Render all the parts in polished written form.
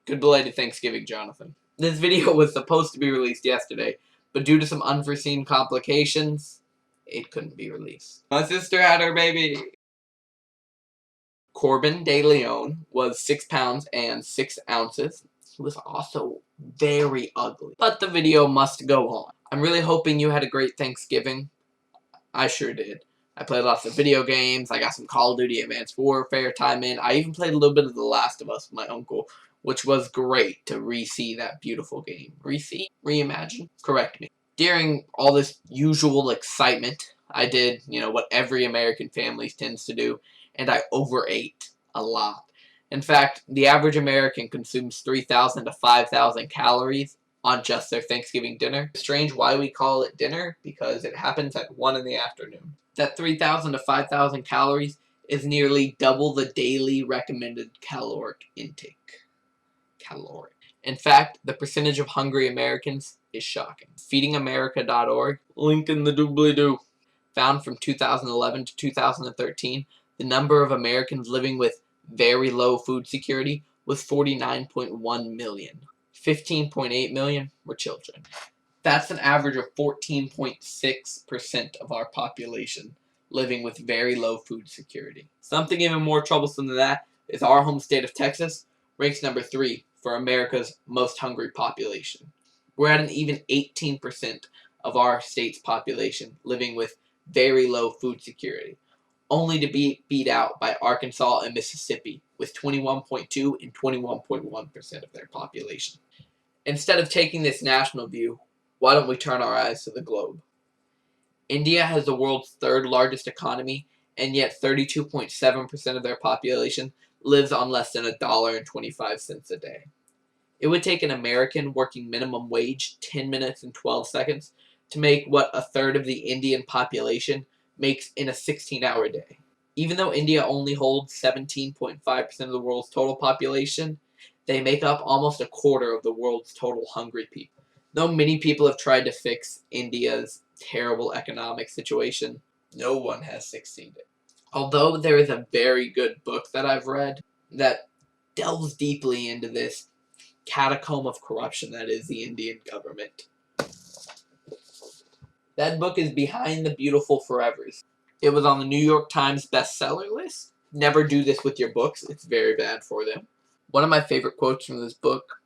Good belated Thanksgiving, Jonathan. This video was supposed to be released yesterday, but due to some unforeseen complications, it couldn't be released. My sister had her baby. Corbin de Leon was 6 pounds and 6 ounces. He was also very ugly. But the video must go on. I'm really hoping you had a great Thanksgiving. I sure did. I played lots of video games. I got some Call of Duty Advanced Warfare time in. I even played a little bit of The Last of Us with my uncle, which was great to re-see that beautiful game. Re-see? Reimagine? Correct me. During all this usual excitement, I did, what every American family tends to do, and I overate a lot. In fact, the average American consumes 3,000 to 5,000 calories on just their Thanksgiving dinner. Strange why we call it dinner, because it happens at 1 in the afternoon. That 3,000 to 5,000 calories is nearly double the daily recommended caloric intake. In fact, the percentage of hungry Americans is shocking. FeedingAmerica.org, link in the doobly-doo, found from 2011 to 2013, the number of Americans living with very low food security was 49.1 million. 15.8 million were children. That's an average of 14.6% of our population living with very low food security. Something even more troublesome than that is our home state of Texas ranks number 3 for America's most hungry population. We're at an even 18% of our state's population living with very low food security, only to be beat out by Arkansas and Mississippi with 21.2 and 21.1% of their population. Instead of taking this national view, why don't we turn our eyes to the globe? India has the world's 3rd largest economy, and yet 32.7% of their population lives on less than $1.25 a day. It would take an American working minimum wage 10 minutes and 12 seconds to make what a third of the Indian population makes in a 16-hour day. Even though India only holds 17.5% of the world's total population, they make up almost a quarter of the world's total hungry people. Though many people have tried to fix India's terrible economic situation, no one has succeeded. Although there is a very good book that I've read that delves deeply into this catacomb of corruption that is the Indian government. That book is Behind the Beautiful Forevers. It was on the New York Times bestseller list. Never do this with your books. It's very bad for them. One of my favorite quotes from this book,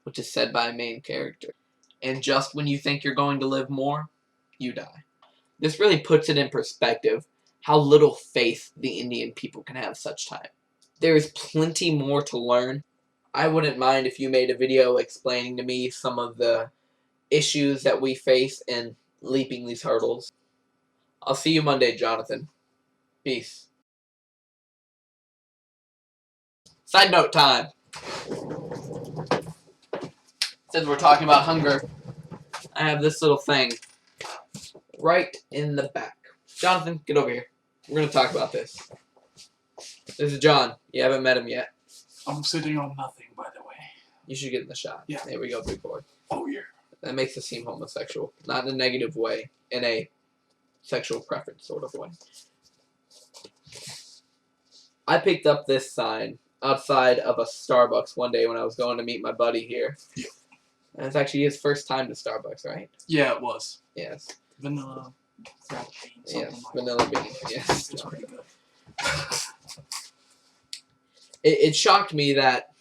which is said by a main character, "And just when you think you're going to live more, you die." This really puts it in perspective how little faith the Indian people can have such time. There is plenty more to learn. I wouldn't mind if you made a video explaining to me some of the issues that we face in leaping these hurdles. I'll see you Monday, Jonathan. Peace. Side note time. Since we're talking about hunger, I have this little thing right in the back. Jonathan, get over here. We're going to talk about this. This is John. You haven't met him yet. I'm sitting on nothing, by the way. You should get in the shot. Yeah. There we go, big boy. Oh, yeah. That makes us seem homosexual. Not in a negative way. In a sexual preference sort of way. I picked up this sign outside of a Starbucks one day when I was going to meet my buddy here. Yeah. And it's actually his first time to Starbucks, right? Yeah, it was. Yes. Vanilla bean, Yes, like vanilla bean. Yes. It's pretty good. It shocked me that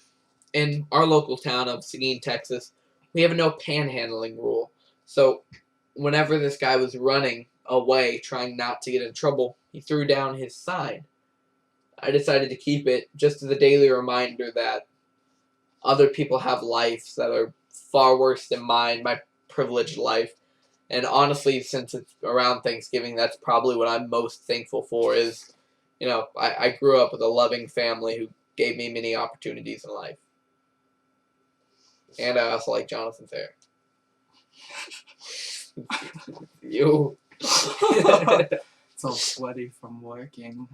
in our local town of Seguin, Texas, we have no panhandling rule. So whenever this guy was running away, trying not to get in trouble, he threw down his sign. I decided to keep it just as a daily reminder that other people have lives that are far worse than mine, my privileged life. And honestly, since it's around Thanksgiving, that's probably what I'm most thankful for is, I grew up with a loving family who gave me many opportunities in life. And I also like Jonathan's hair. You. It's all sweaty from working.